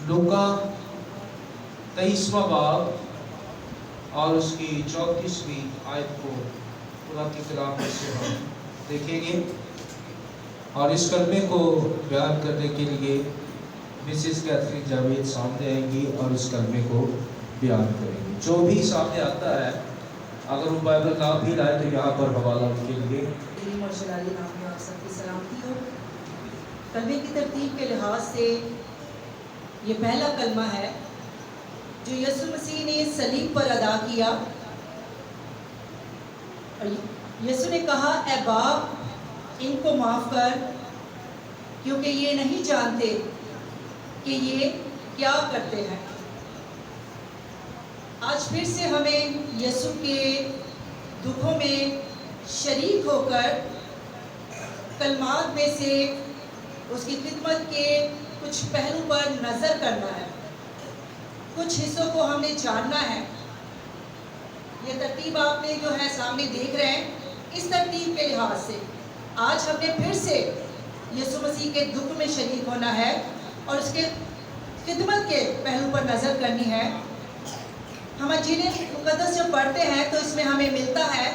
लूका 23वां बाब और उसकी 34वीं आयत को खुदा की कलाम में से हम देखेंगे और इस कलमे को बयान करने के लिए मिसिस कैथरीन जावेद सामने आएंगी और इस कलमे को बयान करेंगी। जो भी सामने आता है अगर वो बाइबल ना भी लाए तो यहाँ पर हवाला उनके लिए नाम में आप सबकी सलामती हो। कलमे की तरतीब के लिहाज से ये पहला कलमा है जो यीशु मसीह ने सलीब पर अदा किया। और यीशु ने कहा, ऐ बाप इनको माफ़ कर, क्योंकि ये नहीं जानते कि ये क्या करते हैं। आज फिर से हमें यीशु के दुखों में शरीक होकर कलमात में से उसकी खिदमत के कुछ पहलू पर नज़र करना है, कुछ हिस्सों को हमें जानना है। ये तरतीब आपने जो है सामने देख रहे हैं, इस तरतीब के लिहाज से आज हमने फिर से यीशु मसीह के दुख में शरीक होना है और उसके खिदमत के पहलू पर नज़र करनी है। हम इंजील मुकद्दस जब पढ़ते हैं तो इसमें हमें मिलता है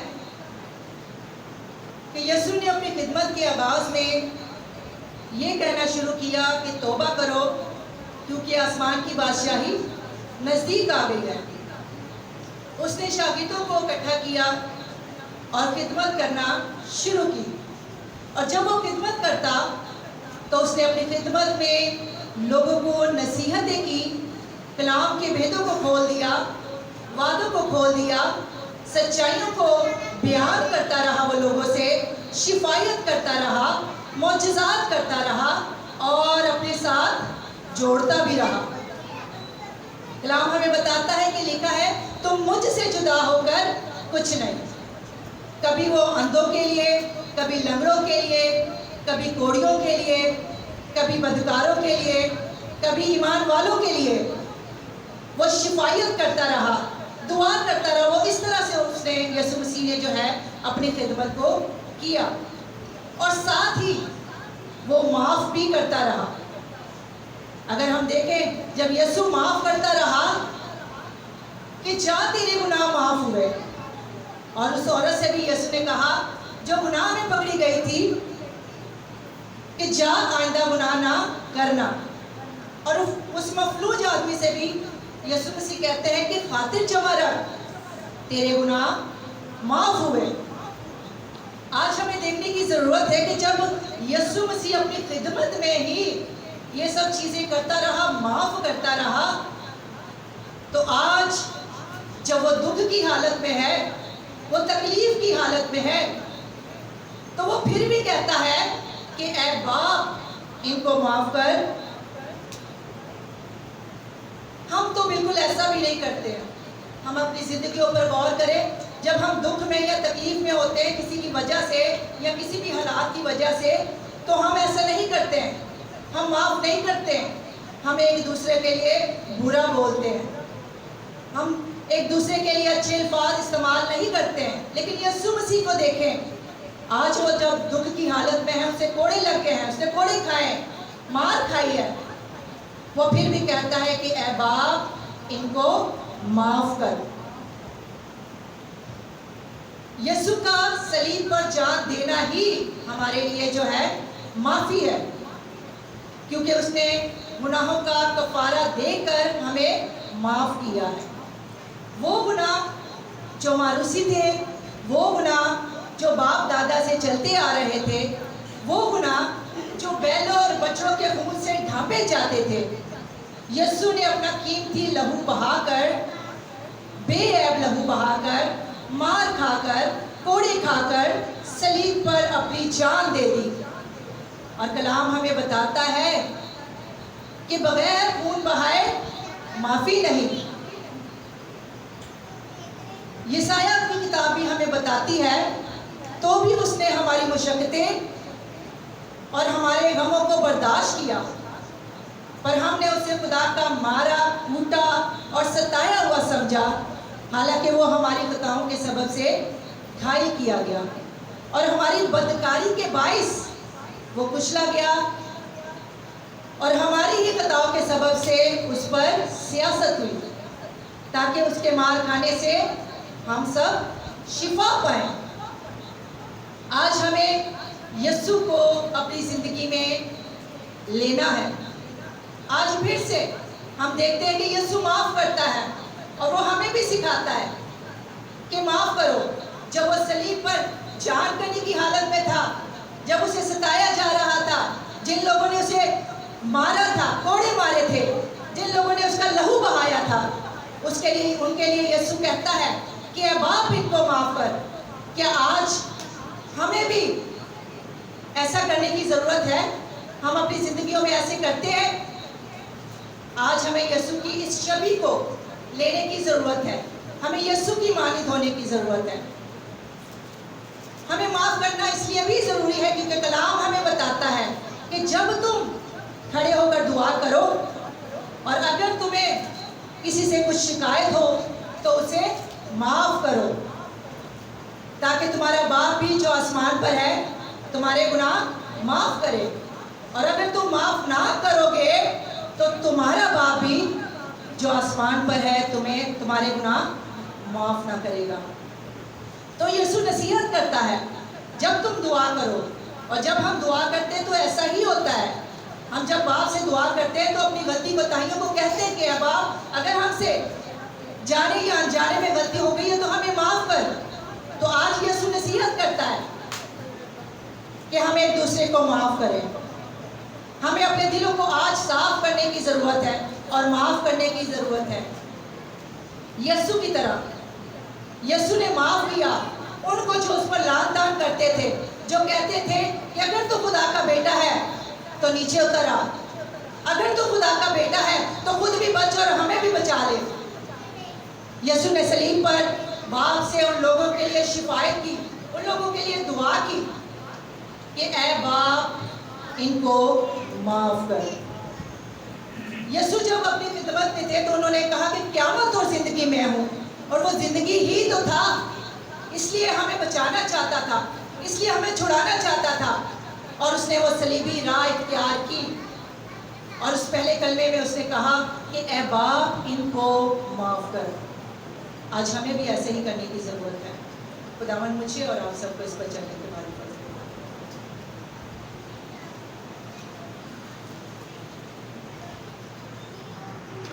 कि यीशु ने अपनी खिदमत के आगाज़ में ये कहना शुरू किया कि तौबा करो, क्योंकि आसमान की बादशाही नज़दीक आ गई है। उसने शागिर्दों को इकट्ठा किया और खिदमत करना शुरू की। और जब वो खिदमत करता तो उसने अपनी खिदमत में लोगों को नसीहतें की, कलाम के भेदों को खोल दिया, वादों को खोल दिया, सच्चाइयों को बयान करता रहा, वो लोगों से शिफायत करता रहा, मौजज़ात करता रहा और अपने साथ जोड़ता भी रहा। कलाम हमें बताता है कि लिखा है, तुम मुझसे जुदा होकर कुछ नहीं। कभी वो अंधों के लिए, कभी लंगड़ों के लिए, कभी कोड़ियों के लिए, कभी बदकारों के लिए, कभी ईमान वालों के लिए वो शिफायत करता रहा, दुआ करता रहा। वो इस तरह से उसने यीशु मसीह ने जो है अपनी खिदमत को किया और साथ ही वो माफ़ भी करता रहा। अगर हम देखें, जब यीशु माफ़ करता रहा कि जा तेरे गुनाह माफ़ हुए, और उस औरत से भी यीशु ने कहा जो गुनाह में पकड़ी गई थी कि जा आइंदा गुनाह ना करना। और उस मफलूज आदमी से भी यीशु मसीह कहते हैं कि खातिर जमा रख, तेरे गुनाह माफ़ हुए। आज हमें देखने की ज़रूरत है कि जब यीशु मसीह अपनी खिदमत में ही ये सब चीज़ें करता रहा, माफ़ करता रहा, तो आज जब वो दुख की हालत में है, वो तकलीफ की हालत में है, तो वो फिर भी कहता है कि ऐ बाप इनको माफ़ कर। हम तो बिल्कुल ऐसा भी नहीं करते हैं। हम अपनी ज़िंदगियों पर गौर करें, जब हम दुख में या तकलीफ में होते हैं किसी की वजह से या किसी भी हालात की वजह से, तो हम ऐसा नहीं करते हैं, हम माफ़ नहीं करते हैं। हम एक दूसरे के लिए बुरा बोलते हैं, हम एक दूसरे के लिए अच्छे अल्फाज इस्तेमाल नहीं करते हैं। लेकिन यीशु मसीह को देखें, आज वो जब दुख की हालत में है, उसे कोड़े लग गए हैं, उसने कोड़े खाए, मार खाई है, वो फिर भी कहता है कि ऐ बाप इनको माफ़ कर। यीशु का सलीब पर जान देना ही हमारे लिए जो है माफ़ी है, क्योंकि उसने गुनाहों का कफ़ारा देकर हमें माफ़ किया है। वो गुनाह जो मारूसी थे, वो गुनाह जो बाप दादा से चलते आ रहे थे, वो गुनाह जो बैलों और बछड़ों के खून से ढांपे जाते थे, यीशु ने अपना कीमती लहू बहाकर, बेऐब लहू बहाकर, मार खाकर, कोड़े खाकर सलीब पर अपनी जान दे दी। और कलाम हमें बताता है कि बगैर खून बहाए माफ़ी नहीं। यशायाह की किताब भी हमें बताती है, तो भी उसने हमारी मुशक्क़तें और हमारे गमों को बर्दाश्त किया, पर हमने उसे खुदा का मारा, कूटा और सताया हुआ समझा, हालांकि वो हमारी खताओं के सबब से घायल किया गया और हमारी बदकारी के बाइस वो कुचला गया और हमारी ही خطاओं के सबब से उस पर सियासत हुई ताकि उसके मार खाने से हम सब शिफा पाएं। आज हमें यीशु को अपनी ज़िंदगी में लेना है। आज फिर से हम देखते हैं कि यीशु माफ़ करता है और वो हमें भी सिखाता है कि माफ़ करो। जब वो सलीब पर जान करने की हालत में था, जब उसे सताया जा रहा था, जिन लोगों ने उसे मारा था, कोड़े मारे थे, जिन लोगों ने उसका लहू बहाया था, उसके लिए उनके लिए यीशु कहता है कि ऐ बाप इनको माफ़ कर। क्या आज हमें भी ऐसा करने की ज़रूरत है? हम अपनी ज़िंदगियों में ऐसे करते हैं? आज हमें यीशु की इस छवि को लेने की ज़रूरत है। हमें यीशु की मानित होने की ज़रूरत है। हमें माफ़ करना इसलिए भी ज़रूरी है क्योंकि कलाम हमें बताता है कि जब तुम खड़े होकर दुआ करो और अगर तुम्हें किसी से कुछ शिकायत हो तो उसे माफ़ करो, ताकि तुम्हारा बाप भी जो आसमान पर है तुम्हारे गुनाह माफ़ करे। और अगर तुम माफ़ ना करोगे तो तुम्हारा बाप भी जो आसमान पर है तुम्हें तुम्हारे गुनाह माफ़ ना करेगा। तो यीशु नसीहत करता है जब तुम दुआ करो, और जब हम दुआ करते हैं तो ऐसा ही होता है। हम जब बाप से दुआ करते हैं तो अपनी गलती कोताहियों को कहते हैं कि बाप अगर हमसे जाने या अनजाने में गलती हो गई है तो हमें माफ़ कर। तो आज यीशु नसीहत करता है कि हम एक दूसरे को माफ़ करें। हमें अपने दिलों को आज साफ करने की ज़रूरत है और माफ़ करने की ज़रूरत है। यीशु की तरह यीशु ने माफ़ किया उनको जो उस पर लान तान करते थे, जो कहते थे कि अगर तू खुदा का बेटा है तो नीचे उतर आ, अगर तू खुदा का बेटा है तो खुद भी बच और हमें भी बचा ले। यीशु ने सलीब पर बाप से उन लोगों के लिए शिफायत की, उन लोगों के लिए दुआ की कि ऐ बाप इनको माफ़ कर। यीशु जब अपनी खिदमत में थे तो उन्होंने कहा कि क़यामत और ज़िंदगी में हूँ, और वो ज़िंदगी ही तो था, इसलिए हमें बचाना चाहता था, इसलिए हमें छुड़ाना चाहता था। और उसने वो सलीबी राह इख्तियार की और उस पहले कलमे में उसने कहा कि ऐ बाप इनको माफ़ कर। आज हमें भी ऐसे ही करने की ज़रूरत है। खुदावन मुझे और आप सबको इस पर चलने के बारे में